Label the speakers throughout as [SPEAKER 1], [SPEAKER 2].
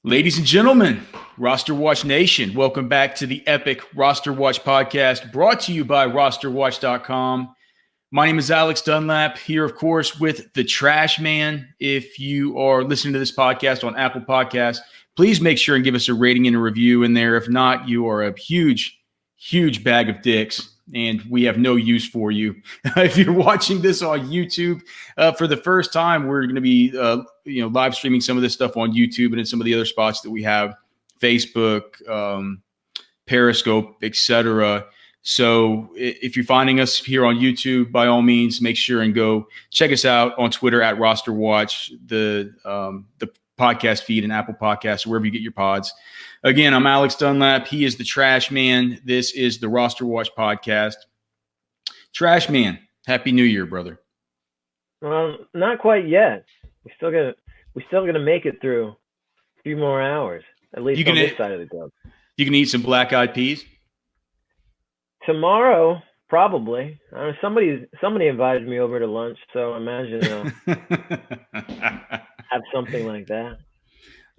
[SPEAKER 1] Ladies and gentlemen, RosterWatch Nation, welcome back to the epic RosterWatch Podcast, brought to you by RosterWatch.com. My name is Alex Dunlap, here, of course, with the Trashman. If you are listening to this podcast on Apple Podcasts, please make sure and give us a rating and a review in there. If not, you are a huge, huge bag of dicks, and we have no use for you. If you're watching this on YouTube for the first time, we're going to be live streaming some of this stuff on YouTube and in some of the other spots that we have, Facebook, Periscope, etc. So if you're finding us here on YouTube, by all means, make sure and go check us out on Twitter at RosterWatch, the podcast feed and Apple Podcasts, wherever you get your pods. Again, I'm Alex Dunlap. He is the Trashman. This is the RosterWatch Podcast. Trashman, Happy New Year, brother.
[SPEAKER 2] Not quite yet. We're still gonna make it through a few more hours, at least on this side of the globe. You
[SPEAKER 1] can eat some black-eyed peas?
[SPEAKER 2] Tomorrow, probably. Somebody invited me over to lunch, so I imagine I'll have something like that.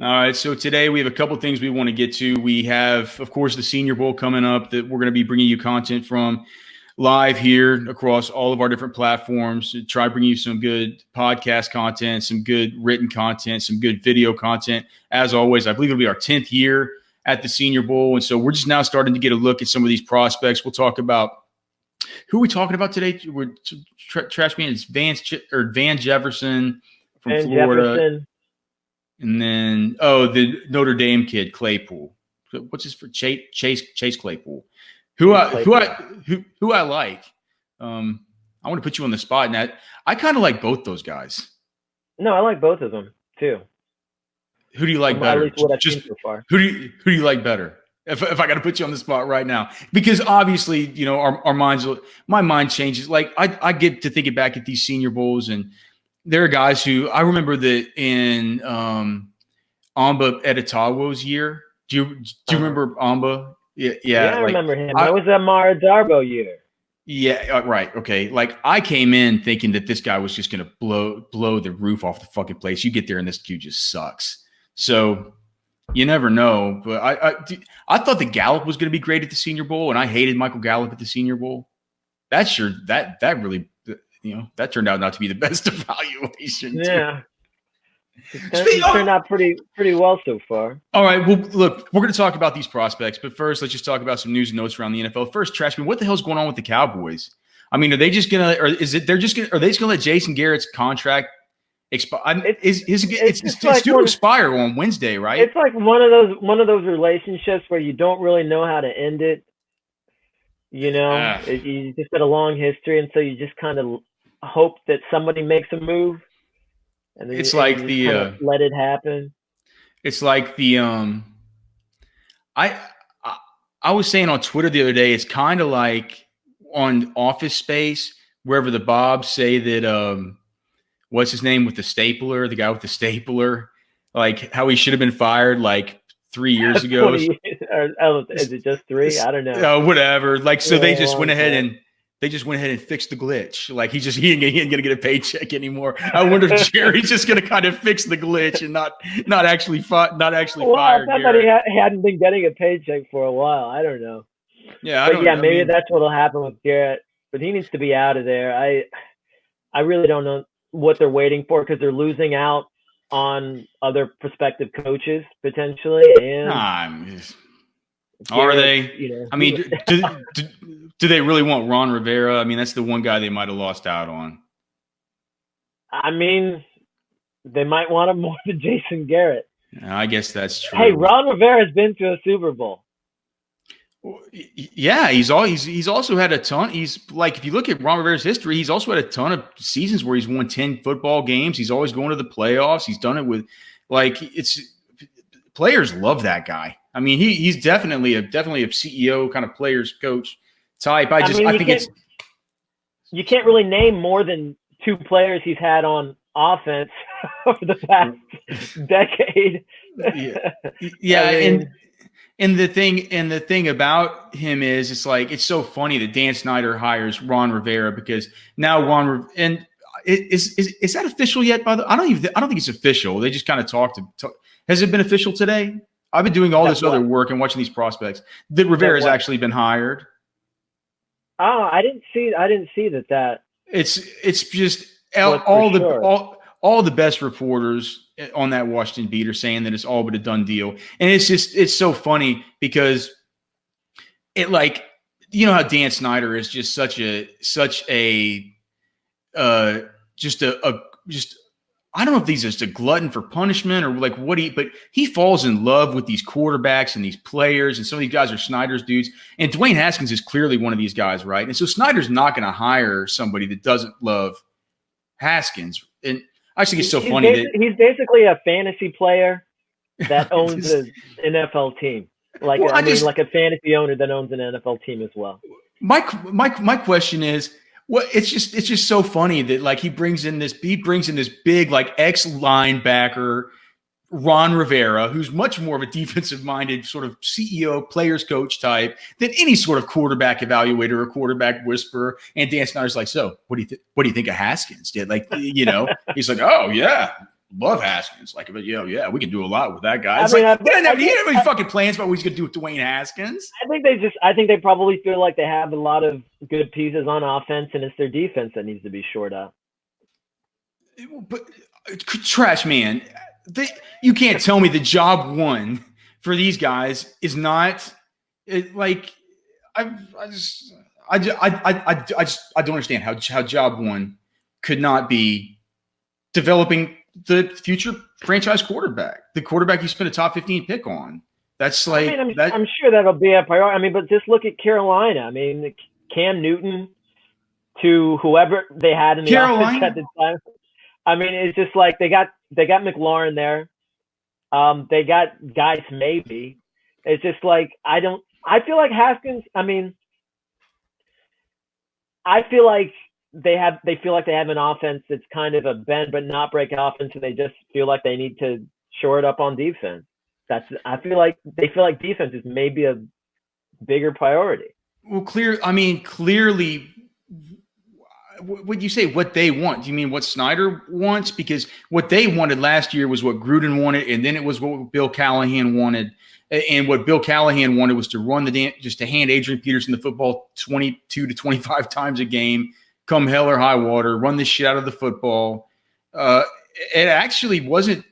[SPEAKER 1] All right, so today we have a couple things we want to get to. We have, of course, the Senior Bowl coming up that we're going to be bringing you content from live here across all of our different platforms to try to bring you some good podcast content, some good written content, some good video content. As always, I believe it'll be our 10th year at the Senior Bowl, and so we're just now starting to get a look at some of these prospects. We'll talk about who are we talking about today? We're Trashman is Van Jefferson from Florida.
[SPEAKER 2] Jefferson.
[SPEAKER 1] And then, the Notre Dame kid, Claypool. What's his for Chase Claypool? Who I like. I want to put you on the spot, and I kind of like both those guys.
[SPEAKER 2] No, I like both of them too.
[SPEAKER 1] Who do you like better?
[SPEAKER 2] At least what I've seen so far.
[SPEAKER 1] Who do you like better? If I got to put you on the spot right now, because obviously, our my mind changes. Like I get to thinking back at these Senior Bowls, and there are guys who I remember that in Amba Editawo's year. Do you remember Amba?
[SPEAKER 2] Yeah, I remember him. That was that Mara Darbo year.
[SPEAKER 1] Yeah, right. Okay. Like I came in thinking that this guy was just going to blow the roof off the fucking place. You get there and this dude just sucks. So you never know. But I thought the Gallup was going to be great at the Senior Bowl, and I hated Michael Gallup at the Senior Bowl. That really. That turned out not to be the best evaluation.
[SPEAKER 2] Yeah. It turned out pretty well so far.
[SPEAKER 1] All right. Well, look, we're going to talk about these prospects, but first, let's just talk about some news and notes around the NFL. First, Trashman, what the hell's going on with the Cowboys? I mean, are they just going to let Jason Garrett's contract expire? It's due to expire on Wednesday, right?
[SPEAKER 2] It's like one of those relationships where you don't really know how to end it. You just got a long history, and so you just kind of hope that somebody makes a move, and then let it happen.
[SPEAKER 1] It's like the I was saying on Twitter the other day, it's kind of like on Office Space, wherever the Bobs say that what's his name with the stapler, the guy with the stapler, like how he should have been fired like 3 years ago.
[SPEAKER 2] Is it just 3? I don't know.
[SPEAKER 1] Whatever. Like, so they just went ahead and fixed the glitch. Like he ain't gonna get a paycheck anymore. I wonder if Jerry's just gonna kind of fix the glitch and not actually fire.
[SPEAKER 2] I thought that he hadn't been getting a paycheck for a while. I don't know.
[SPEAKER 1] Yeah,
[SPEAKER 2] maybe that's what'll happen with Garrett. But he needs to be out of there. I really don't know what they're waiting for, because they're losing out on other prospective coaches potentially. And
[SPEAKER 1] are they? I mean, do they really want Ron Rivera? I mean, that's the one guy they might have lost out on.
[SPEAKER 2] I mean, they might want him more than Jason Garrett.
[SPEAKER 1] I guess that's true.
[SPEAKER 2] Hey, Ron Rivera's been to a Super Bowl.
[SPEAKER 1] Yeah, he's also had a ton. He's like, if you look at Ron Rivera's history, he's also had a ton of seasons where he's won 10 football games. He's always going to the playoffs. He's done it with players love that guy. I mean, he's definitely a CEO kind of players coach type.
[SPEAKER 2] You can't really name more than 2 players he's had on offense over the past decade.
[SPEAKER 1] Yeah. And the thing about him is, it's so funny that Dan Snyder hires Ron Rivera, because now is that official yet? I don't think it's official. They just kind of talked. Has it been official today? I've been doing all this other work and watching these prospects. That Rivera has actually been hired.
[SPEAKER 2] Oh, I didn't see that.
[SPEAKER 1] It's just all the best reporters on that Washington beat are saying that it's all but a done deal. And it's so funny because it, like, you know how Dan Snyder is just I don't know if he's just a glutton for punishment or like but he falls in love with these quarterbacks and these players, and some of these guys are Snyder's dudes. And Dwayne Haskins is clearly one of these guys, right? And so Snyder's not going to hire somebody that doesn't love Haskins. And I think it's so funny that
[SPEAKER 2] he's basically a fantasy player that owns an NFL team. Like a fantasy owner that owns an NFL team as well.
[SPEAKER 1] My question is, it's just so funny that, like, he brings in this big, like, ex-linebacker Ron Rivera, who's much more of a defensive-minded sort of CEO, players coach type than any sort of quarterback evaluator or quarterback whisperer. And Dan Snyder's like, so what do you think of Haskins? Did, like, you know, he's like, oh yeah, love Haskins. Like, but yeah, we can do a lot with that guy. It's he didn't have any fucking plans about what he's gonna do with Dwayne Haskins.
[SPEAKER 2] I think they probably feel like they have a lot of good pieces on offense, and it's their defense that needs to be shored up.
[SPEAKER 1] But Trashman, you can't tell me the job one for these guys is not like I don't understand how job one could not be developing the future franchise quarterback, the quarterback you spent a top 15 pick on. That's like,
[SPEAKER 2] I'm sure that'll be a priority. I mean, but just look at Carolina. I mean, Cam Newton to whoever they had in the offense at the time. I mean, it's just like they got McLaurin there. They got guys maybe. It's just like I feel like Haskins. I mean, I feel like they feel like they have an offense that's kind of a bend but not break offense, and they just feel like they need to shore it up on defense. I feel like they feel like defense is maybe a bigger priority.
[SPEAKER 1] Well, clearly, would you say what they want? Do you mean what Snyder wants? Because what they wanted last year was what Gruden wanted, and then it was what Bill Callahan wanted. And what Bill Callahan wanted was to run just to hand Adrian Peterson the football 22 to 25 times a game, come hell or high water, run the shit out of the football. It actually wasn't.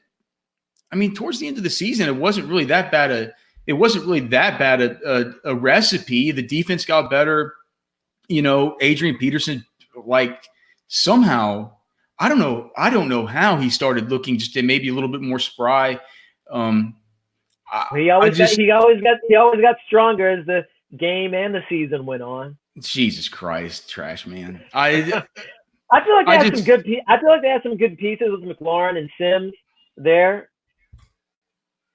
[SPEAKER 1] I mean, towards the end of the season, it wasn't really that bad a recipe. The defense got better. You know, Adrian Peterson, like, somehow, I don't know how he started looking just maybe a little bit more spry.
[SPEAKER 2] He always got stronger as the game and the season went on.
[SPEAKER 1] Jesus Christ, Trashman.
[SPEAKER 2] I feel like they had some good pieces with McLaurin and Sims there.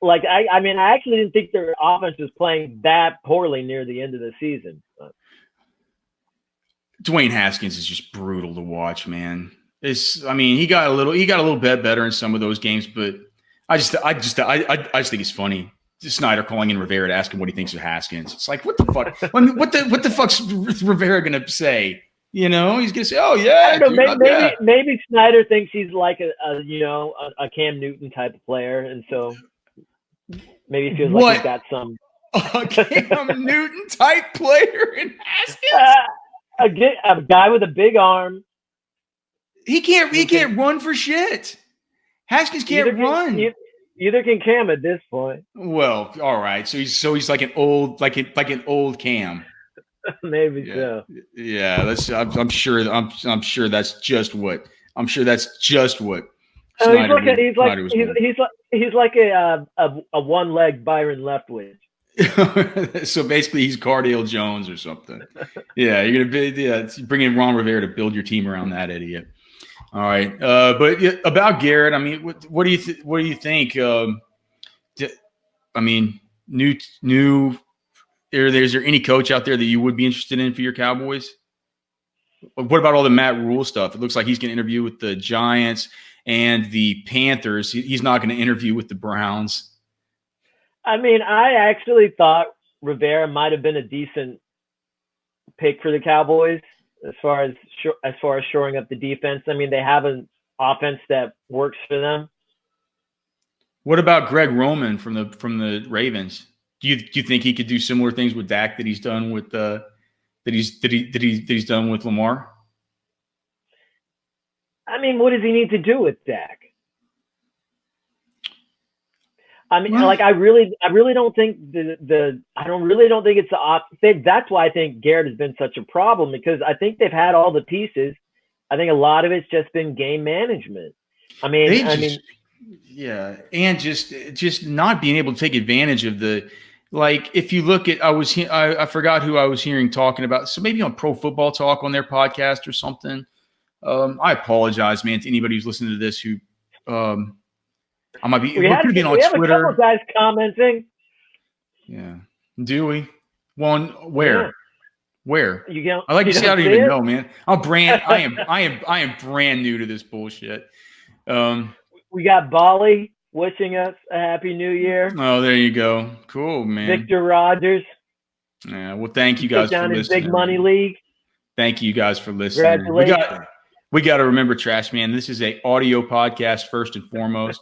[SPEAKER 2] Like, I mean, I actually didn't think their offense was playing that poorly near the end of the season.
[SPEAKER 1] Dwayne Haskins is just brutal to watch, man. He got a little bit better in some of those games, but I just think it's funny. Snyder calling in Rivera to ask him what he thinks of Haskins. It's like, what the fuck? What the fuck's Rivera gonna say? You know, he's gonna say, "Oh yeah."
[SPEAKER 2] I don't know, maybe Snyder thinks he's like a Cam Newton type of player, and so maybe he feels like he's got some
[SPEAKER 1] a Cam Newton type player in Haskins.
[SPEAKER 2] A guy with a big arm.
[SPEAKER 1] He can't run for shit. Haskins can't run.
[SPEAKER 2] Either can Cam at this point.
[SPEAKER 1] Well, all right. So he's like an old Cam.
[SPEAKER 2] Maybe so.
[SPEAKER 1] Yeah, I'm sure that's just what
[SPEAKER 2] He's like a one-leg Byron Leftwich.
[SPEAKER 1] So basically, he's Cardale Jones or something. Yeah, you're gonna bring in Ron Rivera to build your team around that idiot. All right, but about Garrett, I mean, what do you think? I mean, is there any coach out there that you would be interested in for your Cowboys? What about all the Matt Rule stuff? It looks like he's going to interview with the Giants and the Panthers. He's not going to interview with the Browns.
[SPEAKER 2] I mean, I actually thought Rivera might have been a decent pick for the Cowboys as far as shoring up the defense. I mean, they have an offense that works for them.
[SPEAKER 1] What about Greg Roman from the Ravens? Do you think he could do similar things with Dak that he's done with that he's done with Lamar?
[SPEAKER 2] I mean, what does he need to do with Dak? I mean, like I really don't think I really don't think it's the that's why I think Garrett has been such a problem, because I think they've had all the pieces. I think a lot of it's just been game management. I mean,
[SPEAKER 1] yeah, and just not being able to take advantage of the, like, if you look at, I forgot who I was hearing talking about, so maybe on Pro Football Talk on their podcast or something. I apologize, man, to anybody who's listening to this who I might be.
[SPEAKER 2] We have
[SPEAKER 1] Twitter.
[SPEAKER 2] a couple guys commenting.
[SPEAKER 1] Yeah, do we? One where?
[SPEAKER 2] Yeah.
[SPEAKER 1] Where?
[SPEAKER 2] I
[SPEAKER 1] like to say I don't even know, man. I am brand new to this bullshit.
[SPEAKER 2] We got Bali wishing us a happy new year.
[SPEAKER 1] Oh, there you go. Cool, man.
[SPEAKER 2] Victor Rogers.
[SPEAKER 1] Yeah, well, thank you guys for listening.
[SPEAKER 2] Big Money League.
[SPEAKER 1] Thank you guys for listening.
[SPEAKER 2] Congratulations.
[SPEAKER 1] We got to remember, Trashman, this is a audio podcast first and foremost.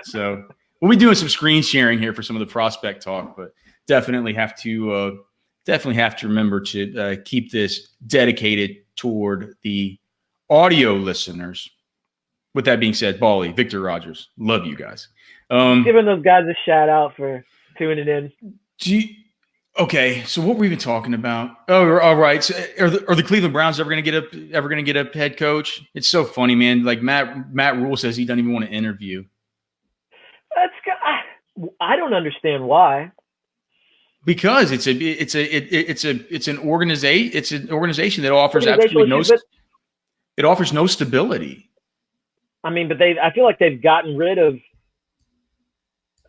[SPEAKER 1] So we'll be doing some screen sharing here for some of the prospect talk, but definitely have to remember to keep this dedicated toward the audio listeners. With that being said, Bali, Victor Rogers, love you guys.
[SPEAKER 2] Giving those guys a shout out for tuning in.
[SPEAKER 1] Okay, so what were we even talking about? Oh, all right. So are the Cleveland Browns ever going to get a head coach? It's so funny, man. Like Matt Rule says he doesn't even want to interview.
[SPEAKER 2] I don't understand why.
[SPEAKER 1] Because it's an organization that offers absolutely it offers no stability.
[SPEAKER 2] I mean, but I feel like they've gotten rid of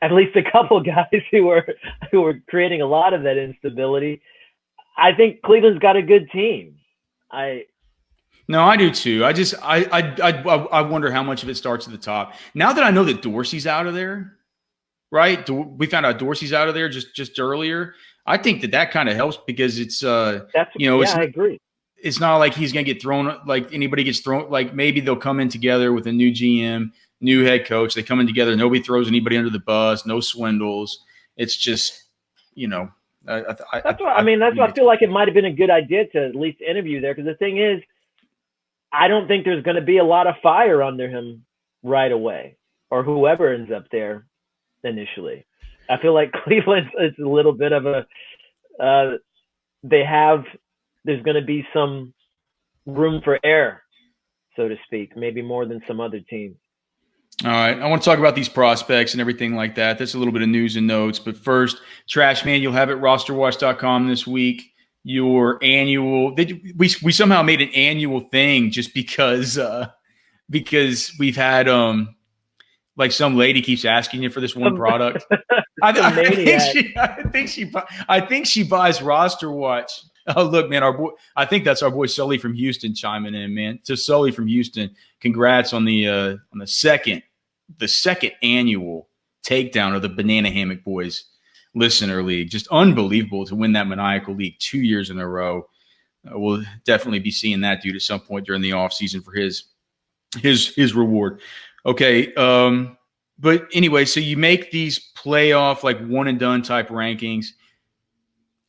[SPEAKER 2] at least a couple guys who were creating a lot of that instability. I think Cleveland's got a good team.
[SPEAKER 1] No, I do too. I wonder how much of it starts at the top. Now that I know that Dorsey's out of there, right? We found out Dorsey's out of there just earlier. I think that kind of helps because it's I agree. It's not like he's going to get thrown, like anybody gets thrown. Like maybe they'll come in together with a new GM, new head coach. They come in together. Nobody throws anybody under the bus. No swindles. It's just, that's why
[SPEAKER 2] I feel like it might have been a good idea to at least interview there. Because the thing is, I don't think there's going to be a lot of fire under him right away, or whoever ends up there initially. I feel like Cleveland is a little bit of a there's going to be some room for error, so to speak, maybe more than some other teams.
[SPEAKER 1] All right. I want to talk about these prospects and everything like that. That's a little bit of news and notes. But first, Trashman, you'll have it RosterWatch.com this week. Your annual – we somehow made an annual thing just because we've had like some lady keeps asking you for this one product. I think she buys Roster Watch. Oh, look, man, I think that's our boy Sully from Houston chiming in, man. To Sully from Houston, congrats on the second annual takedown of the Banana Hammock Boys Listener League. Just unbelievable to win that maniacal league 2 years in a row. We'll definitely be seeing that dude at some point during the offseason for his reward. Okay, but anyway, so you make these playoff like one and done type rankings.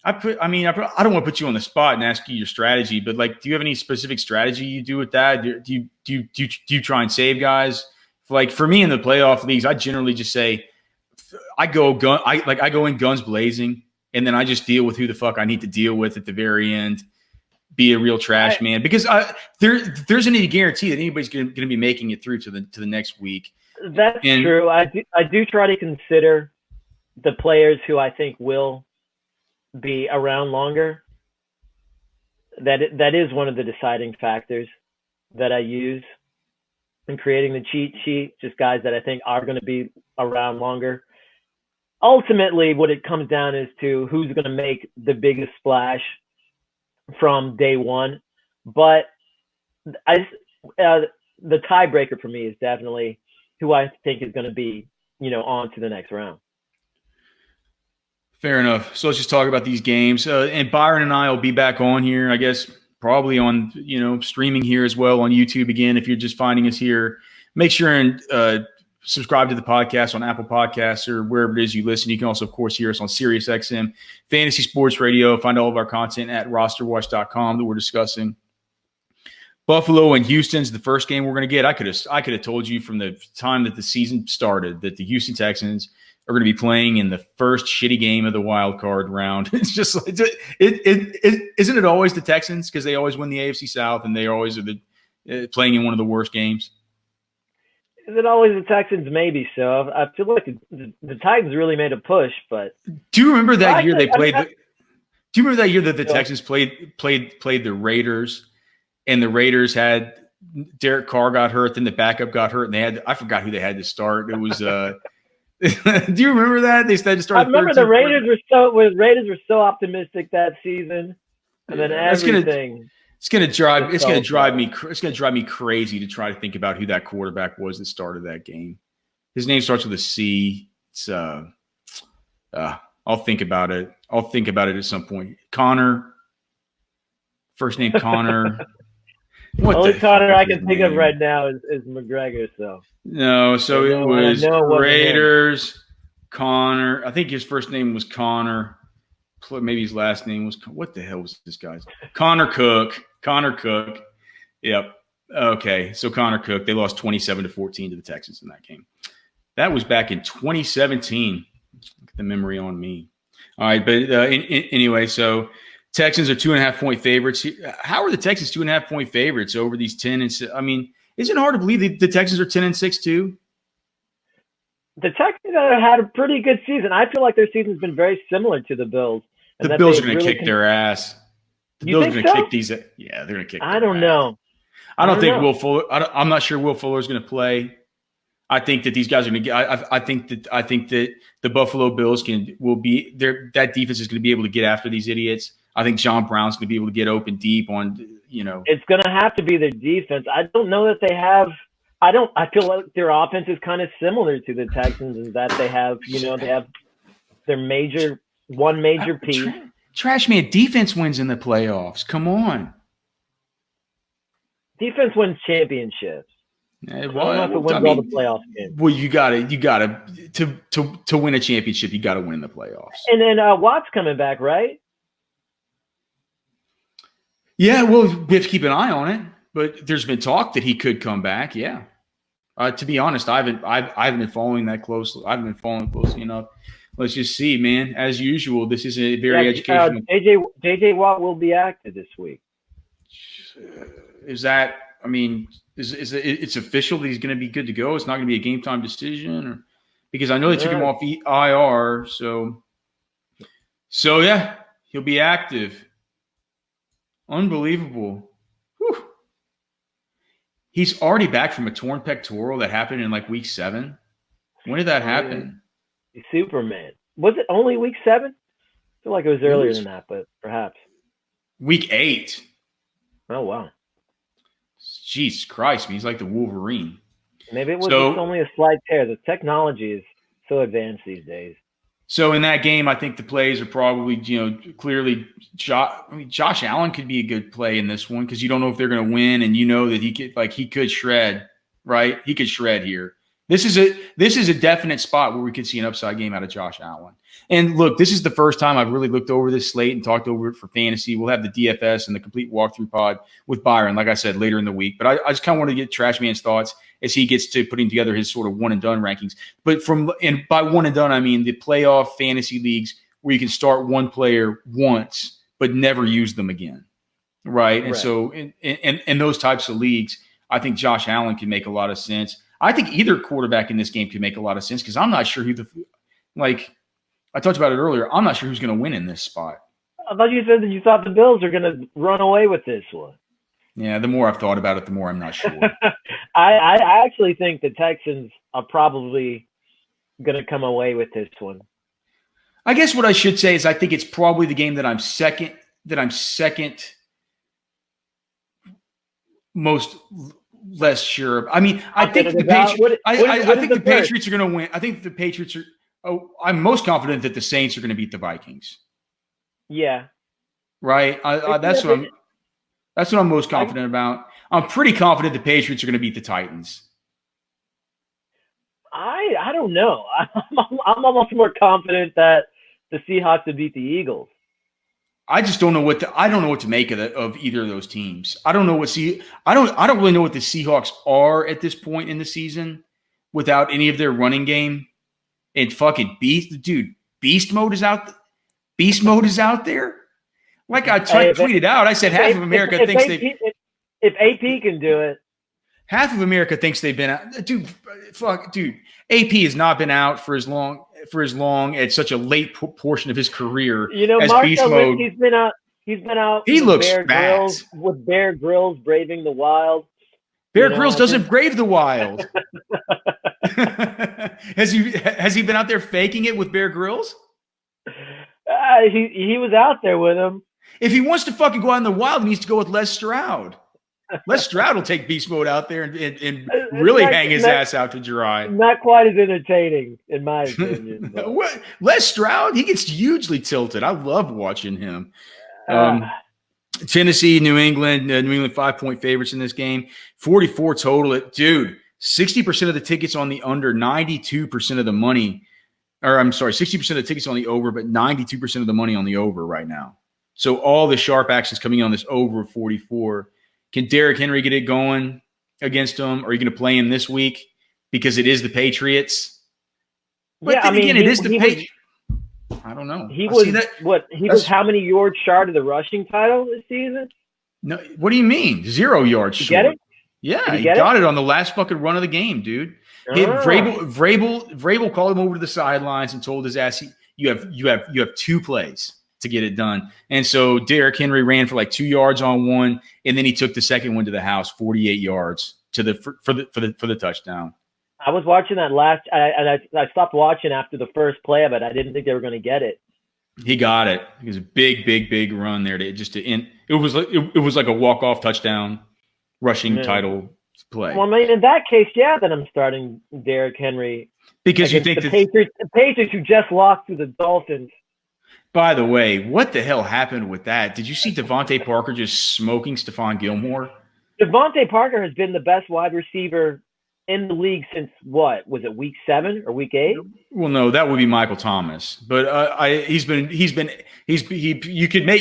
[SPEAKER 1] I don't want to put you on the spot and ask you your strategy, but like, do you have any specific strategy you do with that? Do you try and save guys? Like for me in the playoff leagues, I generally just say I go in guns blazing, and then I just deal with who the fuck I need to deal with at the very end. Be a real trash man, because there's any guarantee that anybody's going to be making it through to the next week.
[SPEAKER 2] That's true. I do try to consider the players who I think will be around longer. That is one of the deciding factors that I use in creating the cheat sheet. Just guys that I think are going to be around longer. Ultimately, what it comes down is to who's going to make the biggest splash from day one. But the tiebreaker for me is definitely who I think is going to be, on to the next round.
[SPEAKER 1] Fair enough. So let's just talk about these games. And Byron and I will be back on here, I guess, probably on, streaming here as well on YouTube again. If you're just finding us here, make sure and subscribe to the podcast on Apple Podcasts or wherever it is you listen. You can also, of course, hear us on SiriusXM, Fantasy Sports Radio. Find all of our content at RosterWatch.com that we're discussing. Buffalo and Houston's the first game we're going to get. I could have told you from the time that the season started that the Houston Texans are going to be playing in the first shitty game of the wild card round. It's just like, isn't it always the Texans, because they always win the AFC South and they always are playing in one of the worst games?
[SPEAKER 2] Is it always the Texans? Maybe so. I feel like the Titans really made a push, but
[SPEAKER 1] do you remember that year they played? Do you remember that year that the Texans played the Raiders, and the Raiders had Derek Carr got hurt, then the backup got hurt, and I forgot who they had to start. It was do you remember that they had to start?
[SPEAKER 2] I remember the Raiders were so optimistic that season, and then everything. It's gonna drive me crazy to try to think about who that quarterback was that started that game. His name starts with a C. It's I'll think about it. I'll think about it at some point. Connor. First name Connor. Only Connor I can think of right now is McGregor. So
[SPEAKER 1] no, so it was Raiders. Connor. I think his first name was Connor. Maybe his last name was, what the hell was this guy's? Connor Cook. Yep. Okay. So Connor Cook, they lost 27-14 to the Texans in that game. That was back in 2017. Look at the memory on me. All right. But anyway, so Texans are 2.5-point favorites. How are the Texans 2.5-point favorites over these 10 and 6? I mean, is it hard to believe the Texans are 10-6 too?
[SPEAKER 2] The Texans have had a pretty good season. I feel like their season's been very similar to the Bills.
[SPEAKER 1] The Bills are going to kick their ass. The Bills are going to kick these. Yeah, they're going to kick.
[SPEAKER 2] I don't know.
[SPEAKER 1] I don't think Will Fuller. I'm not sure Will Fuller is going to play. I think that these guys are going to get. I think that the Buffalo Bills will be there. That defense is going to be able to get after these idiots. I think John Brown's going to be able to get open deep on.
[SPEAKER 2] It's going to have to be their defense. I don't know that they have. I feel like their offense is kind of similar to the Texans in that they have their major piece.
[SPEAKER 1] Trashman, defense wins in the playoffs. Come on.
[SPEAKER 2] Defense wins championships.
[SPEAKER 1] Well,
[SPEAKER 2] I don't know if it wins all the playoff games.
[SPEAKER 1] Well, you gotta to win a championship, you gotta win the playoffs.
[SPEAKER 2] And then Watt's coming back, right?
[SPEAKER 1] Yeah, well, we have to keep an eye on it. But there's been talk that he could come back. Yeah. To be honest, I haven't been following that closely. I haven't been following closely enough. Let's just see, man. As usual, this is a very educational.
[SPEAKER 2] JJ Watt will be active this week.
[SPEAKER 1] Is that? I mean, is it's official that he's going to be good to go? It's not going to be a game time decision, or because I know they took him off IR. So yeah, he'll be active. Unbelievable. Whew. He's already back from a torn pectoral that happened in like week 7. When did that happen?
[SPEAKER 2] Superman. Was it only week 7? I feel like it was earlier than that, but perhaps.
[SPEAKER 1] Week 8.
[SPEAKER 2] Oh, wow.
[SPEAKER 1] Jesus Christ, man. He's like the Wolverine.
[SPEAKER 2] Maybe it was just only a slight tear. The technology is so advanced these days.
[SPEAKER 1] So in that game, I think the plays are probably, clearly Josh Allen could be a good play in this one because you don't know if they're going to win, and you know that he could shred, right? He could shred here. This is a definite spot where we could see an upside game out of Josh Allen. And look, this is the first time I've really looked over this slate and talked over it for fantasy. We'll have the DFS and the complete walkthrough pod with Byron, like I said, later in the week. But I just kind of want to get Trashman's thoughts as he gets to putting together his sort of one and done rankings. But by one and done, I mean the playoff fantasy leagues where you can start one player once but never use them again, right? And so in those types of leagues, I think Josh Allen can make a lot of sense. I think either quarterback in this game can make a lot of sense because I'm not sure I talked about it earlier. I'm not sure who's going to win in this spot.
[SPEAKER 2] I thought you said that you thought the Bills are going to run away with this one.
[SPEAKER 1] Yeah, the more I've thought about it, the more I'm not sure.
[SPEAKER 2] I actually think the Texans are probably going to come away with this one.
[SPEAKER 1] I guess what I should say is I think it's probably the game that I'm second most less sure of. I mean, I think the Patriots are going to win. I think the Patriots are. Oh, I'm most confident that the Saints are going to beat the Vikings.
[SPEAKER 2] Yeah.
[SPEAKER 1] Right. That's what I'm most confident about. I'm pretty confident the Patriots are going to beat the Titans.
[SPEAKER 2] I don't know. I'm almost more confident that the Seahawks would beat the Eagles.
[SPEAKER 1] I just don't know what to make of either of those teams. I don't really know what the Seahawks are at this point in the season without any of their running game. And fucking beast mode is out. Beast mode is out there. Like I tweeted out, I said half of America thinks
[SPEAKER 2] if AP can do it.
[SPEAKER 1] Half of America thinks they've been out. Dude. AP has not been out for as long at such a late portion of his career. As beast mode.
[SPEAKER 2] He's been out.
[SPEAKER 1] He looks bad.
[SPEAKER 2] With Bear Grylls braving the wild.
[SPEAKER 1] Bear Grylls doesn't brave the wild. Has he been out there faking it with Bear Grylls?
[SPEAKER 2] He was out there with him.
[SPEAKER 1] If he wants to fucking go out in the wild, he needs to go with Les Stroud. Les Stroud will take beast mode out there and really hang his ass out to dry.
[SPEAKER 2] Not quite as entertaining, in my opinion.
[SPEAKER 1] Les Stroud, he gets hugely tilted. I love watching him. Tennessee, New England 5-point favorites in this game. 44 total. Dude, 60% of the tickets on the under, 92% of the money. Or I'm sorry, 60% of the tickets on the over, but 92% of the money on the over right now. So all the sharp action's coming on this over 44. Can Derrick Henry get it going against them? Are you going to play him this week because it is the Patriots? But
[SPEAKER 2] yeah,
[SPEAKER 1] it is the Patriots. I don't know.
[SPEAKER 2] He was how many yards short of the rushing title this season?
[SPEAKER 1] No, what do you mean? 0 yards short.
[SPEAKER 2] Get it?
[SPEAKER 1] Yeah, he got it on the last fucking run of the game, dude. Vrabel called him over to the sidelines and told his ass, "You have 2 plays to get it done." And so Derrick Henry ran for like 2 yards on one, and then he took the second one to the house, 48 yards for the touchdown.
[SPEAKER 2] I was watching that I stopped watching after the first play of it. I didn't think they were going to get it.
[SPEAKER 1] He got it. It was a big run there to end. It was like a walk-off touchdown rushing title play.
[SPEAKER 2] Well, I mean, in that case, yeah, then I'm starting Derrick Henry
[SPEAKER 1] because you think
[SPEAKER 2] the Patriots who just lost to the Dolphins.
[SPEAKER 1] By the way, what the hell happened with that? Did you see Devontae Parker just smoking Stephon Gilmore?
[SPEAKER 2] Devontae Parker has been the best wide receiver in the league since what? Was it week 7 or week 8?
[SPEAKER 1] Well, no, that would be Michael Thomas. But you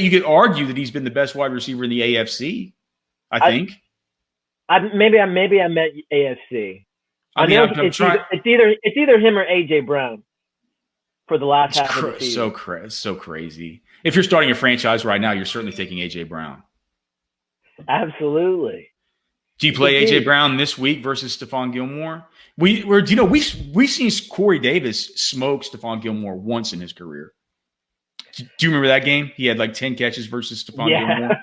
[SPEAKER 1] could argue that he's been the best wide receiver in the AFC. I think.
[SPEAKER 2] Maybe I meant AFC. It's either him or AJ Brown for the last half of the season.
[SPEAKER 1] So crazy. If you're starting a franchise right now, you're certainly taking AJ Brown.
[SPEAKER 2] Absolutely.
[SPEAKER 1] Do you play AJ Brown this week versus Stephon Gilmore? We've seen Corey Davis smoke Stephon Gilmore once in his career. Do you remember that game? He had like 10 catches versus Stephon Gilmore.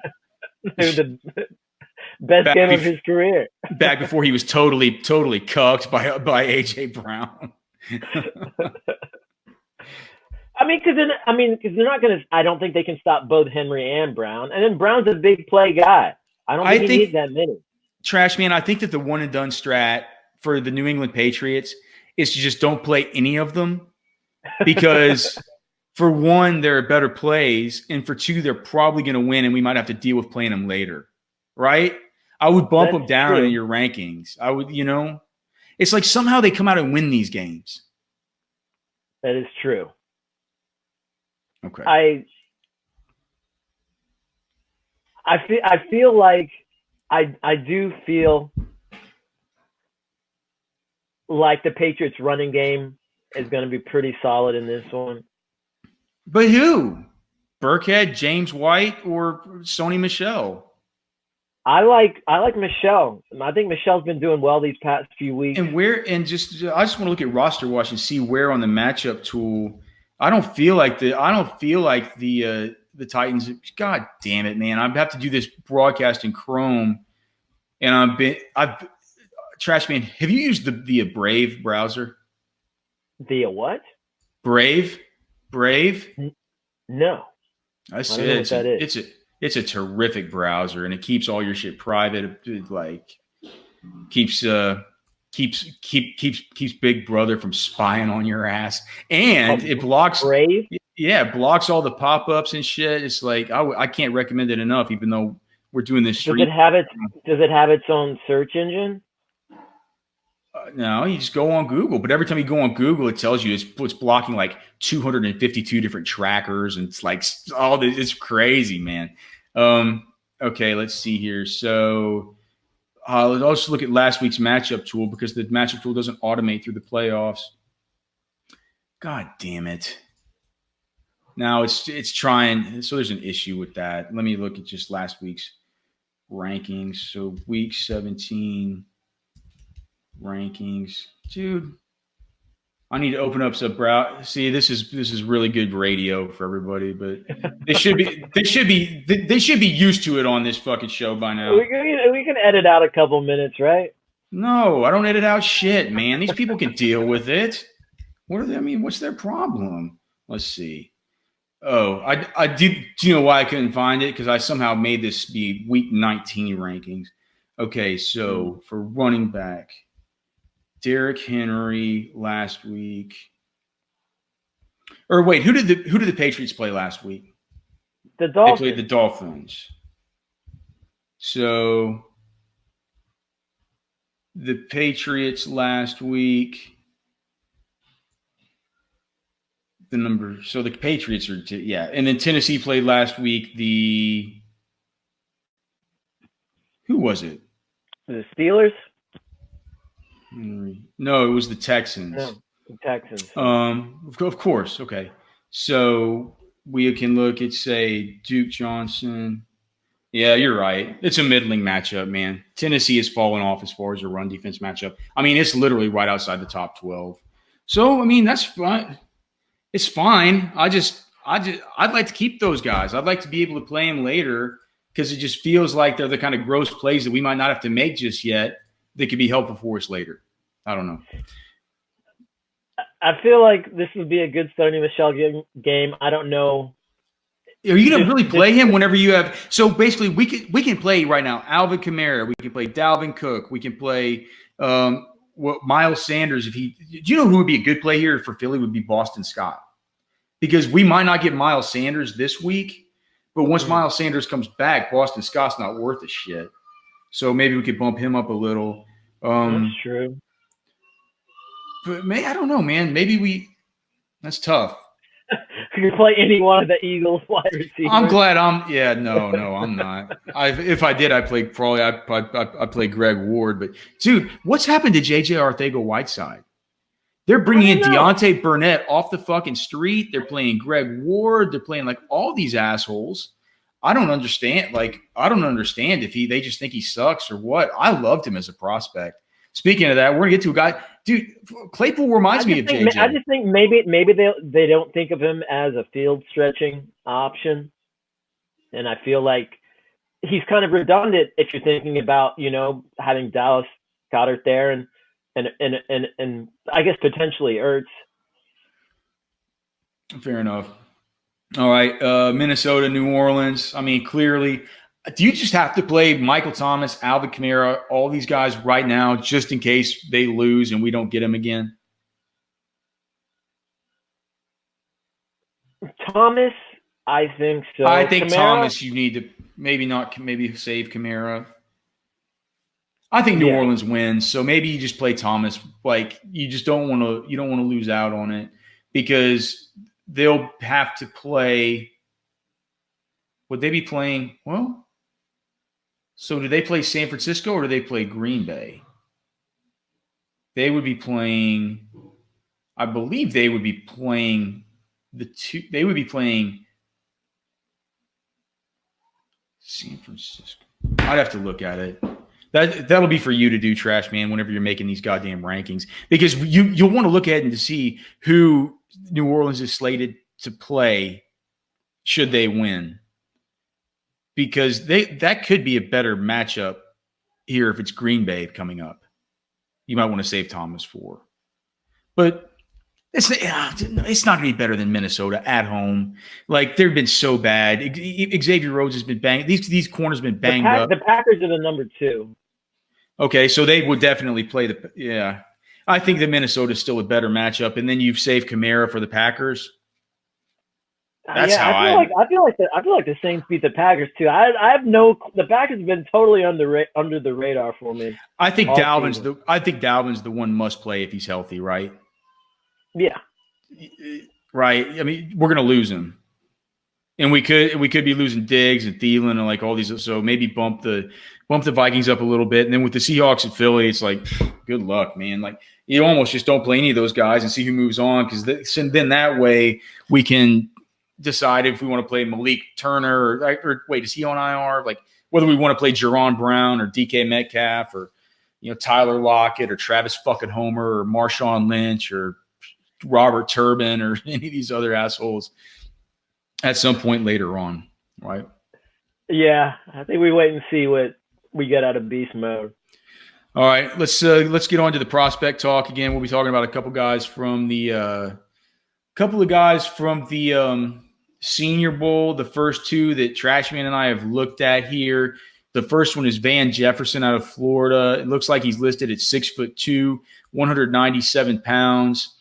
[SPEAKER 2] The best game of his career. Back
[SPEAKER 1] before he was totally cucked by AJ Brown.
[SPEAKER 2] Because they're not going to. I don't think they can stop both Henry and Brown. And then Brown's a big play guy. I don't think he needs that many.
[SPEAKER 1] Trashman, I think that the one and done strat for the New England Patriots is to just don't play any of them because for one, there are better plays, and for two, they're probably going to win, and we might have to deal with playing them later, right? I would bump them down in your rankings. I would, it's like somehow they come out and win these games.
[SPEAKER 2] That is true.
[SPEAKER 1] Okay.
[SPEAKER 2] I feel like I do feel like the Patriots running game is going to be pretty solid in this one.
[SPEAKER 1] But who? Burkhead, James White, or Sony Michel?
[SPEAKER 2] I like Michel. I think Michel's been doing well these past few weeks.
[SPEAKER 1] And I just want to look at RosterWatch and see where on the matchup tool. I don't feel like the Titans. God damn it, man! I have to do this broadcast in Chrome, and Trashman. Have you used the Brave browser?
[SPEAKER 2] The what?
[SPEAKER 1] Brave.
[SPEAKER 2] No.
[SPEAKER 1] I said what that is. It's a terrific browser, and it keeps all your shit private. It keeps Big Brother from spying on your ass, and it blocks
[SPEAKER 2] Brave.
[SPEAKER 1] Yeah, it blocks all the pop-ups and shit. It's like I can't recommend it enough, even though we're doing this.
[SPEAKER 2] Does it have its own search engine?
[SPEAKER 1] No, you just go on Google. But every time you go on Google, it tells you it's blocking like 252 different trackers, and it's like all this. It's crazy, man. Okay, let's see here. So let's also look at last week's matchup tool, because the matchup tool doesn't automate through the playoffs. God damn it. Now it's trying. So there's an issue with that. Let me look at just last week's rankings. So week 17 rankings. Dude, I need to open up some browser. See, this is really good radio for everybody, but they should be used to it on this fucking show by now.
[SPEAKER 2] We can edit out a couple minutes, right?
[SPEAKER 1] No, I don't edit out shit, man. These people can deal with it. What's their problem? Let's see. Oh, I did. Do you know why I couldn't find it? Because I somehow made this be week 19 rankings. Okay, so for running back, Derrick Henry last week. Or wait, who did the Patriots play last week?
[SPEAKER 2] The Dolphins.
[SPEAKER 1] They played the Dolphins. So the Patriots last week. The number. So the Patriots are and then Tennessee played last week. Who was it?
[SPEAKER 2] The Steelers?
[SPEAKER 1] No, it was the Texans.
[SPEAKER 2] No, the Texans.
[SPEAKER 1] Of course. Okay. So we can look at, say, Duke Johnson. Yeah, you're right. It's a middling matchup, man. Tennessee has fallen off as far as a run defense matchup. I mean, it's literally right outside the top 12. So, I mean, that's fine. It's fine. I'd like to keep those guys. I'd like to be able to play them later, because it just feels like they're the kind of gross plays that we might not have to make just yet that could be helpful for us later. I don't know.
[SPEAKER 2] I feel like this would be a good Sony Michel game. I don't know.
[SPEAKER 1] Are you going to really play him whenever you have – so basically we can play right now Alvin Kamara. We can play Dalvin Cook. We can play Miles Sanders. Do you know who would be a good play here for Philly? Would be Boston Scott. Because we might not get Miles Sanders this week, but once Miles Sanders comes back, Boston Scott's not worth a shit. So maybe we could bump him up a little.
[SPEAKER 2] That's true.
[SPEAKER 1] But I don't know, man. Maybe that's tough.
[SPEAKER 2] You can play any one of the Eagles wide receivers.
[SPEAKER 1] I'm glad no, I'm not. If I did, I'd play Greg Ward. But dude, what's happened to JJ Arcega-Whiteside? They're bringing in Deontay Burnett off the fucking street. They're playing Greg Ward. They're playing like all these assholes. I don't understand. I don't understand if they just think he sucks or what. I loved him as a prospect. Speaking of that, we're gonna get to a guy, dude. Claypool reminds me of JJ.
[SPEAKER 2] I just think maybe they don't think of him as a field stretching option, and I feel like he's kind of redundant if you're thinking about having Dallas Goedert there and I guess potentially Ertz.
[SPEAKER 1] Fair enough. All right, Minnesota, New Orleans. I mean, clearly. Do you just have to play Michael Thomas, Alvin Kamara, all these guys right now just in case they lose and we don't get them again?
[SPEAKER 2] Thomas, I think so.
[SPEAKER 1] I think
[SPEAKER 2] Kamara,
[SPEAKER 1] Thomas, you need to maybe save Kamara. I think New Orleans wins, so maybe you just play Thomas. Like you don't want to lose out on it, because they'll have to play. Would they be playing? Well. So do they play San Francisco or do they play Green Bay? They would be playing – I believe they would be playing they would be playing San Francisco. I'd have to look at it. That'll be for you to do, Trashman, whenever you're making these goddamn rankings. Because you'll want to look ahead and to see who New Orleans is slated to play should they win. Because that could be a better matchup here if it's Green Bay coming up. You might want to save Thomas for. But it's not going to be better than Minnesota at home. Like, they've been so bad. Xavier Rhodes has been banged. These corners have been banged up.
[SPEAKER 2] The Packers are the number 2.
[SPEAKER 1] Okay, so they would definitely play I think that Minnesota is still a better matchup. And then you've saved Kamara for the Packers. That's how
[SPEAKER 2] I feel like the Saints beat the Packers too. The Packers have been totally under the radar for me.
[SPEAKER 1] I think Dalvin's the one must play if he's healthy, right?
[SPEAKER 2] Yeah.
[SPEAKER 1] Right. I mean, we're gonna lose him. And we could be losing Diggs and Thielen and like all these. So maybe bump the Vikings up a little bit. And then with the Seahawks and Philly, it's like, good luck, man. Like you almost just don't play any of those guys and see who moves on, because then that way we can decide if we want to play Malik Turner or wait, is he on IR? Like whether we want to play Jerron Brown or DK Metcalf or Tyler Lockett or Travis fucking Homer or Marshawn Lynch or Robert Turbin or any of these other assholes at some point later on, right?
[SPEAKER 2] Yeah, I think we wait and see what we get out of beast mode.
[SPEAKER 1] All right, let's get on to the prospect talk again. We'll be talking about a couple of guys from the Senior Bowl. The first two that Trashman and I have looked at here. The first one is Van Jefferson out of Florida. It looks like he's listed at 6'2", 197 pounds.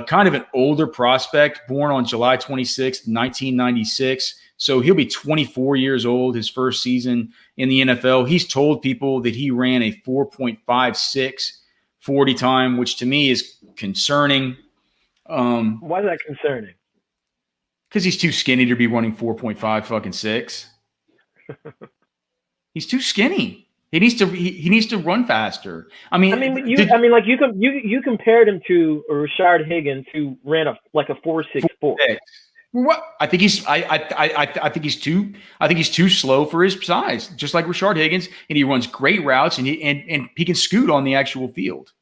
[SPEAKER 1] Kind of an older prospect, born on July 26th, 1996. So he'll be 24 years old his first season in the NFL. He's told people that he ran a 4.56 40 time, which to me is concerning.
[SPEAKER 2] Why is that concerning?
[SPEAKER 1] Because he's too skinny to be running 4.5 fucking 6. He's too skinny. He needs to run faster.
[SPEAKER 2] You compared him to Rashard Higgins, who ran a 4.64.
[SPEAKER 1] What? I think he's too slow for his size, just like Rashard Higgins, and he runs great routes and he can scoot on the actual field.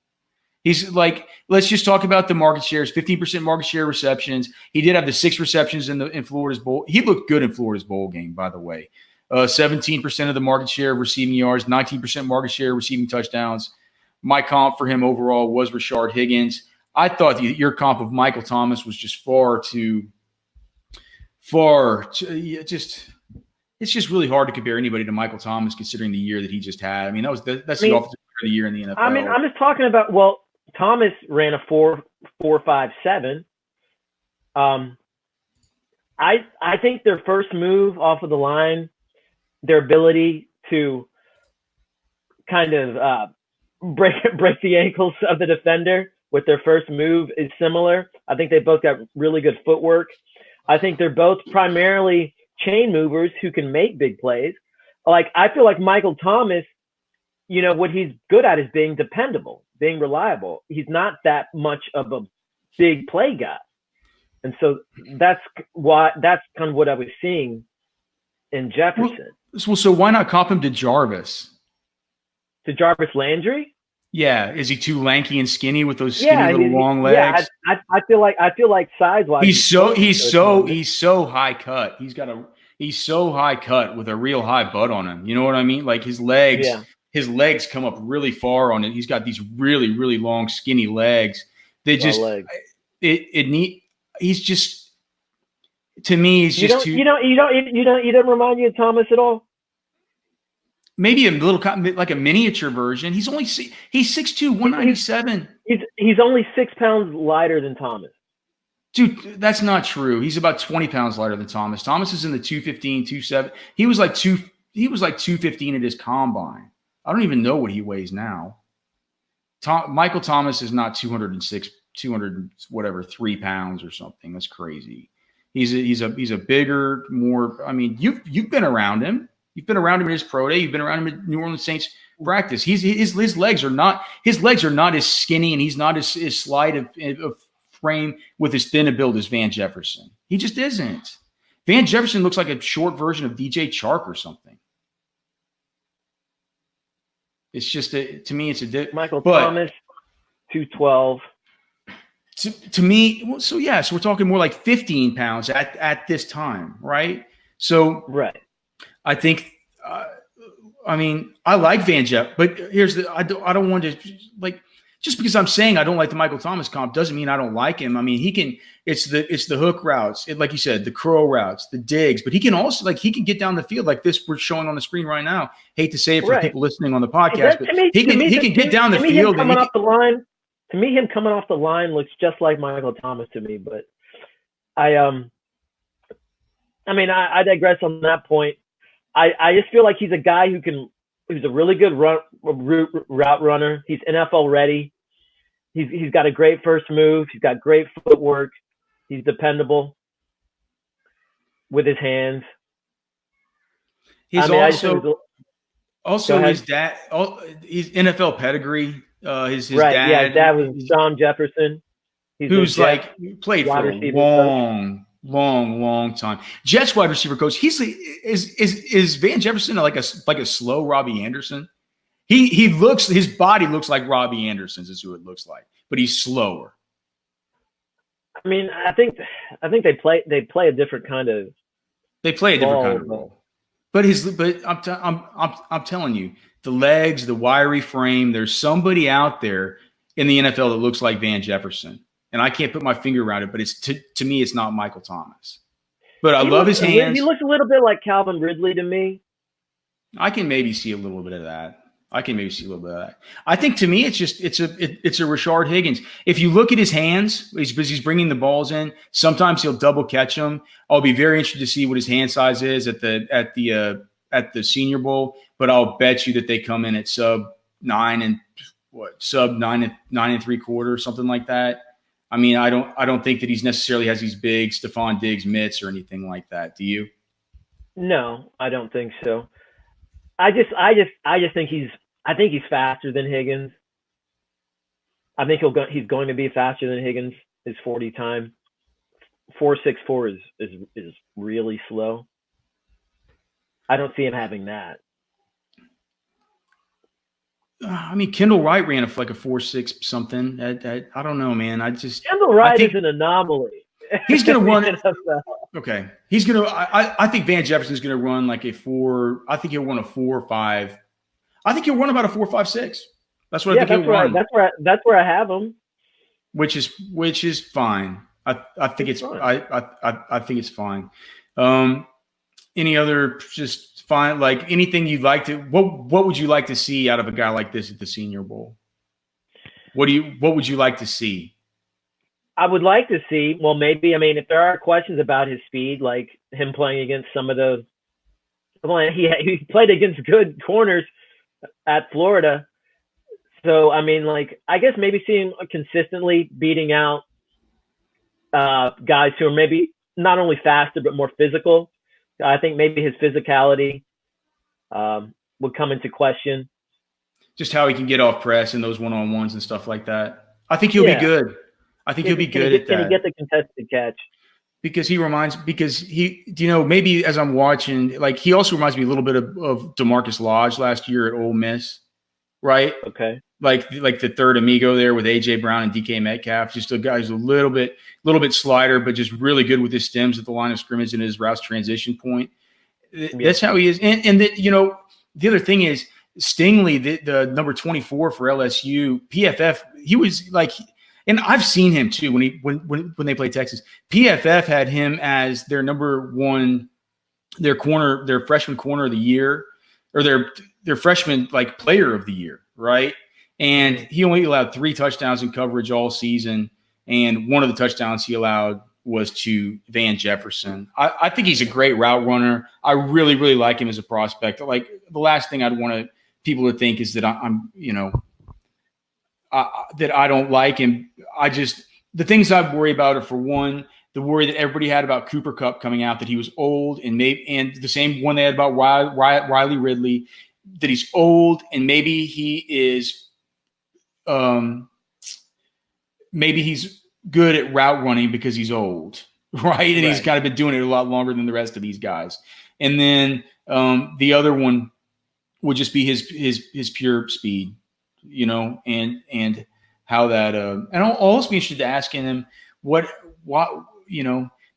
[SPEAKER 1] He's like, let's just talk about the market shares. 15% market share receptions. He did have the 6 receptions in Florida's bowl. He looked good in Florida's bowl game, by the way. 17% of the market share of receiving yards, 19% market share receiving touchdowns. My comp for him overall was Rashard Higgins. I thought your comp of Michael Thomas was just it's just really hard to compare anybody to Michael Thomas considering the year that he just had. I mean, that's the offensive player of the year in the NFL.
[SPEAKER 2] I'm just talking about, Thomas ran a 4.57. I think their first move off of the line, their ability to kind of break the ankles of the defender with their first move is similar. I think they both got really good footwork. I think they're both primarily chain movers who can make big plays. Like, I feel like Michael Thomas, what he's good at is being dependable, being reliable. He's not that much of a big play guy. And so that's kind of what I was seeing in Jefferson.
[SPEAKER 1] Well, so why not comp him to Jarvis?
[SPEAKER 2] To Jarvis Landry?
[SPEAKER 1] Yeah, is he too lanky and skinny with those skinny long legs?
[SPEAKER 2] Yeah, I feel like size-wise,
[SPEAKER 1] he's so high cut. He's so high cut with a real high butt on him. You know what I mean? Like his legs come up really far on it. He's got these really, really long, skinny legs. They just he's just, to me, he's just too.
[SPEAKER 2] You don't remind you of Thomas at all.
[SPEAKER 1] Maybe a little, like a miniature version. He's 6'2", 197.
[SPEAKER 2] He's only 6 pounds lighter than Thomas.
[SPEAKER 1] Dude, that's not true. He's about 20 pounds lighter than Thomas. Thomas is in the 215, 207. He was like 215 at his combine. I don't even know what he weighs now. Michael Thomas is not 3 pounds or something. That's crazy. He's a bigger, more. I mean, you've been around him. You've been around him in his pro day. You've been around him at New Orleans Saints practice. His legs are not as skinny, and he's not as slight of frame with his thin build as Van Jefferson. He just isn't. Van Jefferson looks like a short version of DJ Chark or something. It's just to me, it's a
[SPEAKER 2] Michael Thomas, 212.
[SPEAKER 1] To me, so we're talking more like 15 pounds at this time, right? So
[SPEAKER 2] right.
[SPEAKER 1] I think, I like Van Jeff, but I don't want to, like, just because I'm saying I don't like the Michael Thomas comp doesn't mean I don't like him. I mean, it's the hook routes, like you said, the crow routes, the digs, but he can also, he can get down the field like this we're showing on the screen right now. Hate to say it for people listening on the podcast, but he can get down the field.
[SPEAKER 2] To me, him coming off the line looks just like Michael Thomas to me, but I mean, I digress on that point. I just feel like he's a guy who's a really good route runner. He's NFL ready. He's got a great first move. He's got great footwork. He's dependable with his hands.
[SPEAKER 1] He's also his dad. He's NFL pedigree. His
[SPEAKER 2] right,
[SPEAKER 1] dad.
[SPEAKER 2] Yeah, his dad was John Jefferson.
[SPEAKER 1] Who's played for a long time. Jets wide receiver coach. Is Van Jefferson like a slow Robbie Anderson? His body looks like Robbie Anderson's is who it looks like, but he's slower.
[SPEAKER 2] I mean, I think they play a different kind of.
[SPEAKER 1] They play a different kind of role. But I'm telling you, the legs, the wiry frame. There's somebody out there in the NFL that looks like Van Jefferson, and I can't put my finger around it. But it's to me, it's not Michael Thomas. But I love his hands.
[SPEAKER 2] He looks a little bit like Calvin Ridley to me.
[SPEAKER 1] I can maybe see a little bit of that. I think to me, it's a Rashard Higgins. If you look at his hands, he's bringing the balls in. Sometimes he'll double catch them. I'll be very interested to see what his hand size is at the Senior Bowl. But I'll bet you that they come in at sub 9 and 3/4, something like that. I mean, I don't think that he's necessarily has these big Stephon Diggs mitts or anything like that. Do you?
[SPEAKER 2] No, I don't think so. I just think he's faster than Higgins. I think he's going to be faster than Higgins. His 40 time, 4.64 is really slow. I don't see him having that.
[SPEAKER 1] I mean, Kendall Wright ran like a 4.6 something. I don't know, man.
[SPEAKER 2] Kendall Wright is an anomaly.
[SPEAKER 1] He's going to run. Okay, he's going to. I think Van Jefferson's going to run like a 4. I think he'll run a 4.5. I think he'll run about a 4.56. That's what I think he'll run.
[SPEAKER 2] That's where I have him.
[SPEAKER 1] Which is fine. I think it's fine. I think it's fine. Any other just fine, like anything you'd like to, what would you like to see out of a guy like this at the Senior Bowl? What would you like to see?
[SPEAKER 2] I would like to see, well, maybe, I mean, if there are questions about his speed, like him playing against some of the, well, he played against good corners at Florida. So, I mean, like, I guess maybe seeing consistently beating out guys who are maybe not only faster, but more physical. I think maybe his physicality would come into question.
[SPEAKER 1] Just how he can get off press and those one-on-ones and stuff like that. I think he'll be good. I think he'll be good at that.
[SPEAKER 2] Can he get the contested catch?
[SPEAKER 1] Because maybe as I'm watching, like he also reminds me a little bit of DeMarcus Lodge last year at Ole Miss, right?
[SPEAKER 2] Okay.
[SPEAKER 1] Like the third amigo there with A.J. Brown and DK Metcalf, just a guy who's a little bit slider, but just really good with his stems at the line of scrimmage and his routes transition point. That's how he is. And the other thing is Stingley, the number 24 for LSU, PFF, he was like, and I've seen him too when they played Texas. PFF had him as their number one, their freshman corner of the year, or their freshman like player of the year, right? And he only allowed 3 touchdowns in coverage all season, and one of the touchdowns he allowed was to Van Jefferson. I think he's a great route runner. I really, really like him as a prospect. Like the last thing I'd want people to think is that I'm that I don't like him. The things I worry about are, for one, the worry that everybody had about Cooper Kupp coming out, that he was old, and the same one they had about Riley Ridley, that he's old and maybe he is maybe he's good at route running because he's old, right? And he's kind of been doing it a lot longer than the rest of these guys. And then the other one would just be his pure speed, and how that. And I'll also be interested to asking him what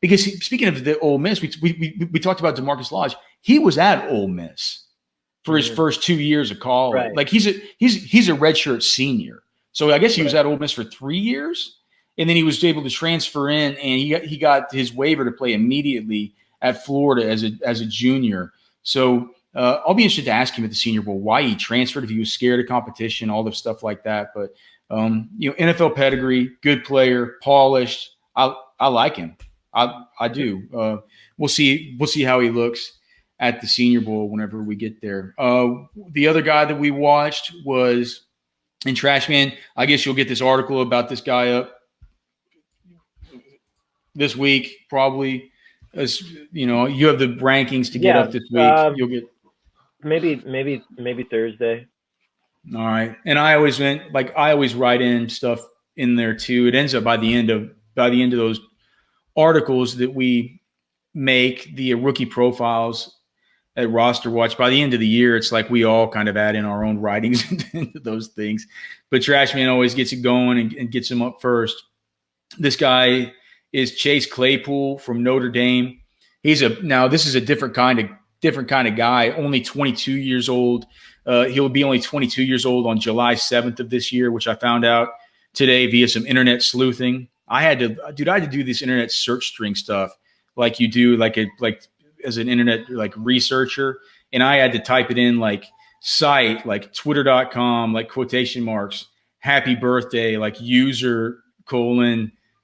[SPEAKER 1] because speaking of the Ole Miss, we talked about DeMarcus Lodge. He was at Ole Miss for his first 2 years of college. Right. Like he's a redshirt senior. So I guess he was at Ole Miss for 3 years, and then he was able to transfer in, and he got his waiver to play immediately at Florida as a junior. So I'll be interested to ask him at the Senior Bowl why he transferred, if he was scared of competition, all the stuff like that. But NFL pedigree, good player, polished. I like him. I do. We'll see how he looks at the Senior Bowl whenever we get there. The other guy that we watched was in Trashman. I guess you'll get this article about this guy up this week, probably. As you know, you have the rankings to get up this week. You'll get
[SPEAKER 2] maybe Thursday.
[SPEAKER 1] All right, and I always write in stuff in there too. It ends up by the end of those articles that we make, the rookie profiles at RosterWatch. By the end of the year, it's like we all kind of add in our own writings into those things. But Trashman always gets it going and gets him up first. This guy is Chase Claypool from Notre Dame. This is a different kind of guy. Only 22 years old. He'll be only 22 years old on July 7th of this year, which I found out today via some internet sleuthing. I had to do this internet search string stuff like you do, like as an internet like researcher, and I had to type it in like site, like twitter.com, like quotation marks, happy birthday, like user :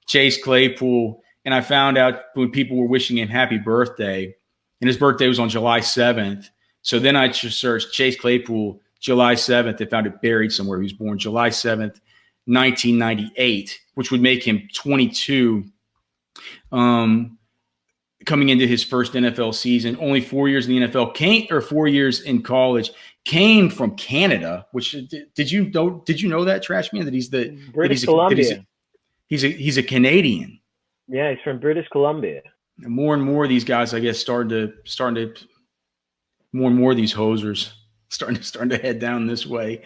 [SPEAKER 1] Chase Claypool. And I found out when people were wishing him happy birthday, and his birthday was on July 7th. So then I just searched Chase Claypool, July 7th, and found it buried somewhere. He was born July 7th, 1998, which would make him 22 coming into his first NFL season. Only 4 years in the NFL, 4 years in college. Came from Canada, which did you know that, Trashman, that he's
[SPEAKER 2] British Columbia.
[SPEAKER 1] He's a Canadian.
[SPEAKER 2] Yeah, he's from British Columbia.
[SPEAKER 1] And more of these guys, I guess, starting to more and more of these hosers starting to head down this way.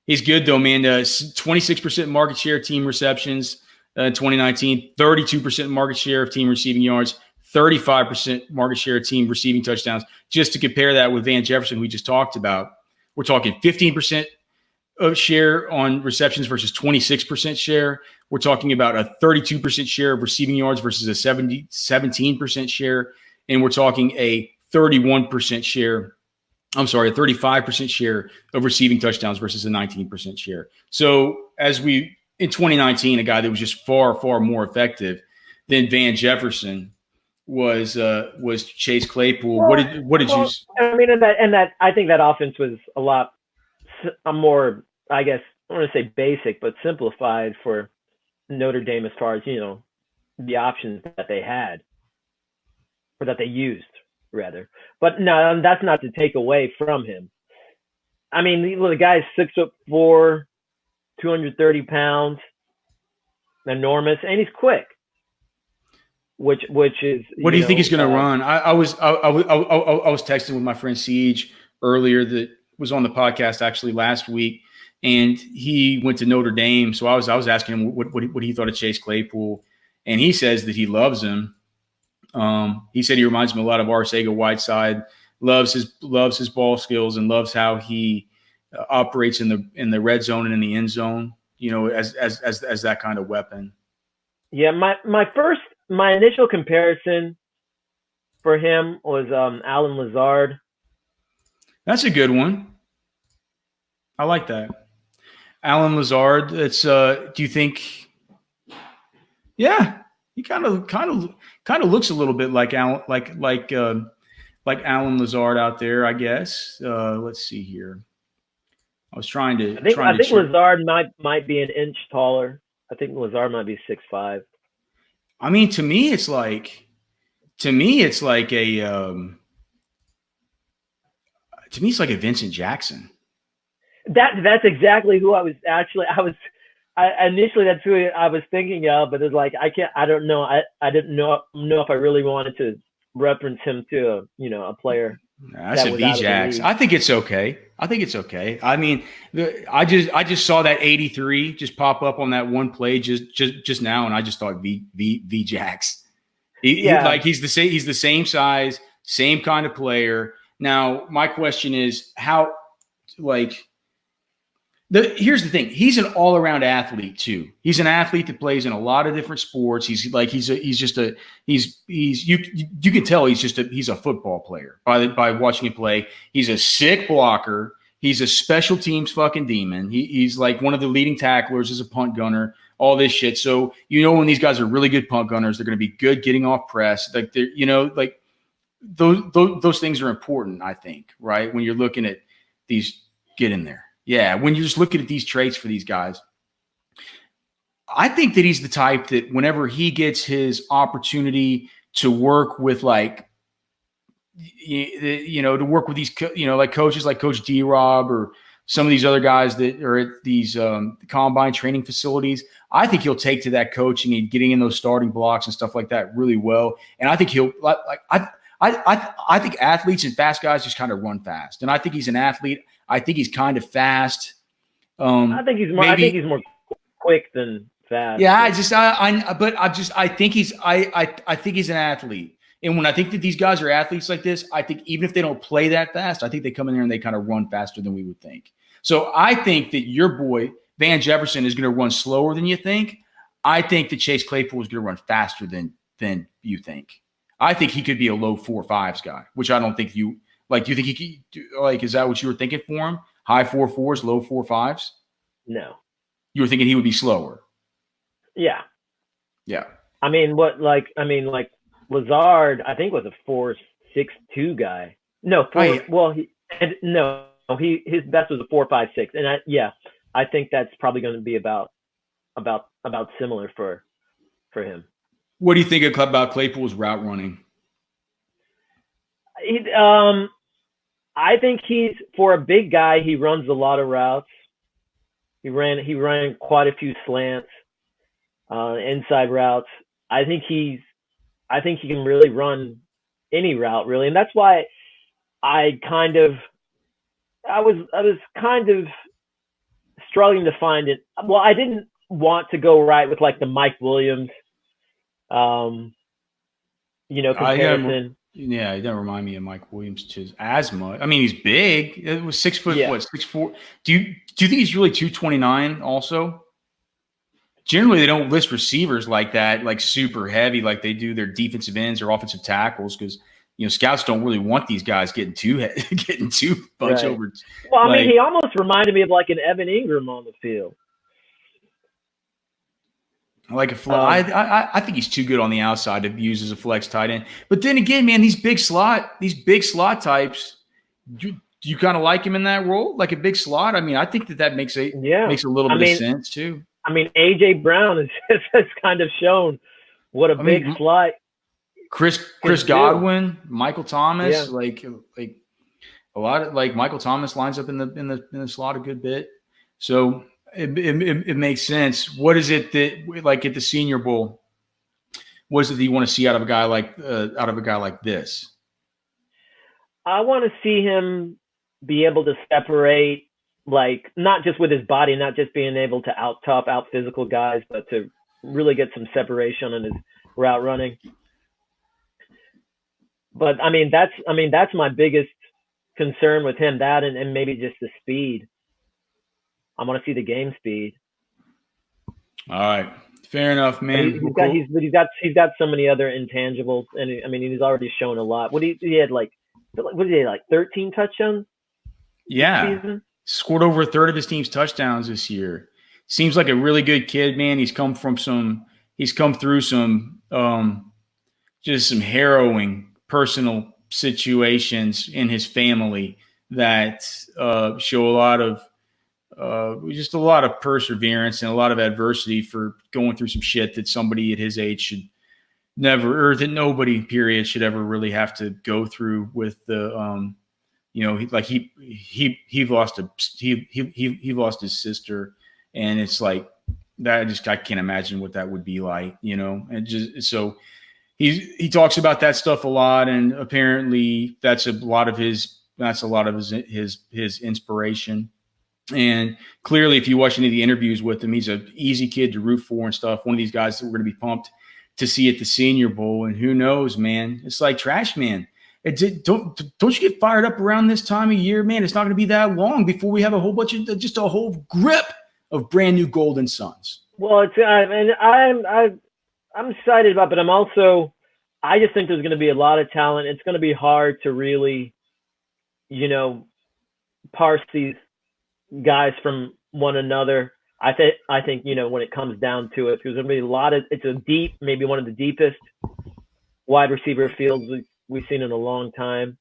[SPEAKER 1] He's good though, man. 26% market share of team receptions in 2019, 32% market share of team receiving yards, 35% market share of team receiving touchdowns. Just to compare that with Van Jefferson, we just talked about, we're talking 15% of share on receptions versus 26% share. We're talking about a 32% share of receiving yards versus a 17% share. And we're talking a 35% share of receiving touchdowns versus a 19% share. So in 2019, a guy that was just far, far more effective than Van Jefferson was Chase Claypool. What did you?
[SPEAKER 2] I mean, and that I think that offense was a lot more, I guess, I don't want to say basic, but simplified for Notre Dame as far as, the options that they had or that they used rather. But no, that's not to take away from him. I mean, the guy's 6'4", 230 pounds, enormous, and he's quick. Which is
[SPEAKER 1] what do you think he's going to run? I was texting with my friend Siege earlier that was on the podcast actually last week, and he went to Notre Dame. So I was asking him what he thought of Chase Claypool, and he says that he loves him. He said he reminds him a lot of Arcega-Whiteside. Loves his ball skills and loves how he operates in the red zone and in the end zone. As that kind of weapon.
[SPEAKER 2] Yeah, my initial comparison for him was Allen Lazard.
[SPEAKER 1] That's a good one. I like that. Allen Lazard. It's do you think? Yeah, he kind of looks a little bit like Allen, like Allen Lazard out there, I guess. Let's see here. I was trying to.
[SPEAKER 2] I think Lazard might be an inch taller. I think Lazard might be 6'5".
[SPEAKER 1] I mean, to me, it's like a Vincent Jackson.
[SPEAKER 2] That's exactly who initially that's who I was thinking of, but it's like I don't know. I didn't know if I really wanted to reference him to a player.
[SPEAKER 1] That's a V-Jax. I think it's okay. I mean, I just saw that 83 just pop up on that one play just now, and I just thought V-Jax. He's the same size, same kind of player. Now, my question is here's the thing. He's an all-around athlete too. He's an athlete that plays in a lot of different sports. You can tell he's a football player by watching him play. He's a sick blocker. He's a special teams fucking demon. He's like one of the leading tacklers as a punt gunner all this shit. So, when these guys are really good punt gunners, they're going to be good getting off press. Like, they're, like those things are important, I think, right? When you're looking at these, get in there. Yeah. When you're just looking at these traits for these guys, I think that he's the type that whenever he gets his opportunity to work with like, to work with these, like coaches like Coach D-Rob or some of these other guys that are at these combine training facilities, I think he'll take to that coaching and getting in those starting blocks and stuff like that really well. And I think he'll I think athletes and fast guys just kind of run fast. And I think he's an athlete. I think he's kind of fast.
[SPEAKER 2] I think he's more quick than fast.
[SPEAKER 1] Yeah, I think he's an athlete. And when I think that these guys are athletes like this, I think even if they don't play that fast, I think they come in there and they kind of run faster than we would think. So I think that your boy, Van Jefferson, is going to run slower than you think. I think that Chase Claypool is going to run faster than you think. I think he could be a low 4.5s guy, which I don't think you – like, do you think he could – like, is that what you were thinking for him? High 4.4s, low 4.5s?
[SPEAKER 2] No.
[SPEAKER 1] You were thinking he would be slower?
[SPEAKER 2] Yeah.
[SPEAKER 1] Yeah.
[SPEAKER 2] Lazard, I think, was a 4.62 guy. No, his best was a 4.56, and I think that's probably going to be about similar for him.
[SPEAKER 1] What do you think about Claypool's route running?
[SPEAKER 2] I think for a big guy, he runs a lot of routes. He ran quite a few slants, inside routes. I think he can really run any route, really. And that's why I was kind of struggling to find it. Well, I didn't want to go right with like the Mike Williams, comparison.
[SPEAKER 1] Yeah, he doesn't remind me of Mike Williams as much. I mean, he's big. It was 6 foot, 6'4". Do you think he's really 229 also? Generally, they don't list receivers like that, like super heavy, like they do their defensive ends or offensive tackles, because scouts don't really want these guys getting too bunch
[SPEAKER 2] right.
[SPEAKER 1] over.
[SPEAKER 2] Well, I mean, he almost reminded me of like an Evan Ingram on the field.
[SPEAKER 1] Like I think he's too good on the outside to use as a flex tight end. But then again, man, these big slot types, do you kind of like him in that role, like a big slot? I mean, I think that makes a little bit of sense too.
[SPEAKER 2] I mean, A.J. Brown has kind of shown what a big slot.
[SPEAKER 1] Chris Godwin, Michael Thomas, like a lot of like Michael Thomas lines up in the slot a good bit. So it makes sense. What is it that, like at the Senior Bowl, what is it that you want to see out of a guy like this?
[SPEAKER 2] I want to see him be able to separate. Like, not just with his body, not just being able to out physical guys, but to really get some separation on his route running. But I mean, that's my biggest concern with him. That and maybe just the speed. I want to see the game speed.
[SPEAKER 1] All right, fair enough, man.
[SPEAKER 2] He's got so many other intangibles, and he's already shown a lot. What did he had like 13 touchdowns?
[SPEAKER 1] Yeah.
[SPEAKER 2] This season?
[SPEAKER 1] Scored over a third of his team's touchdowns this year. Seems like a really good kid, man. He's come through some just some harrowing personal situations in his family that show a lot of perseverance and a lot of adversity for going through some shit that somebody at his age should never, or that nobody period should ever really have to go through with the he lost his sister, and it's like that. I can't imagine what that would be like, and just so he talks about that stuff a lot, and apparently that's a lot of his inspiration. And clearly, if you watch any of the interviews with him, he's an easy kid to root for and stuff. One of these guys that we're going to be pumped to see at the Senior Bowl, and who knows, man? It's like Trashman. Don't you get fired up around this time of year, man? It's not going to be that long before we have a whole bunch of just a whole grip of brand new Golden Suns.
[SPEAKER 2] Well, I'm excited about it, but I just think there's going to be a lot of talent. It's going to be hard to really, parse these guys from one another. I think when it comes down to it, there's going to be it's maybe one of the deepest wide receiver fields we've seen in a long time.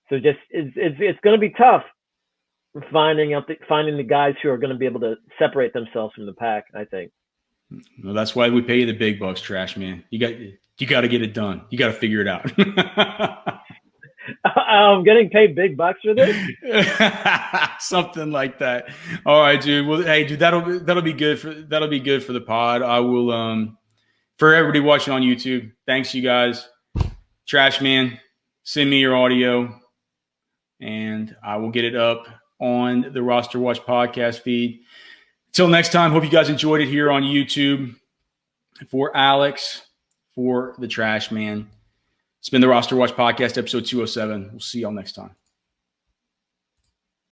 [SPEAKER 2] So it's going to be tough finding the guys who are going to be able to separate themselves from the pack, I think.
[SPEAKER 1] Well, that's why we pay you the big bucks, Trashman. You got to get it done. You got to figure it out.
[SPEAKER 2] I'm getting paid big bucks for this.
[SPEAKER 1] Something like that. All right, dude. Well, hey, dude, that'll be good for the pod. I will for everybody watching on YouTube. Thanks, you guys. Trashman, send me your audio, and I will get it up on the Roster Watch podcast feed. Until next time, hope you guys enjoyed it here on YouTube. For Alex, for the Trashman, it's been the Roster Watch Podcast, episode 207. We'll see y'all next time.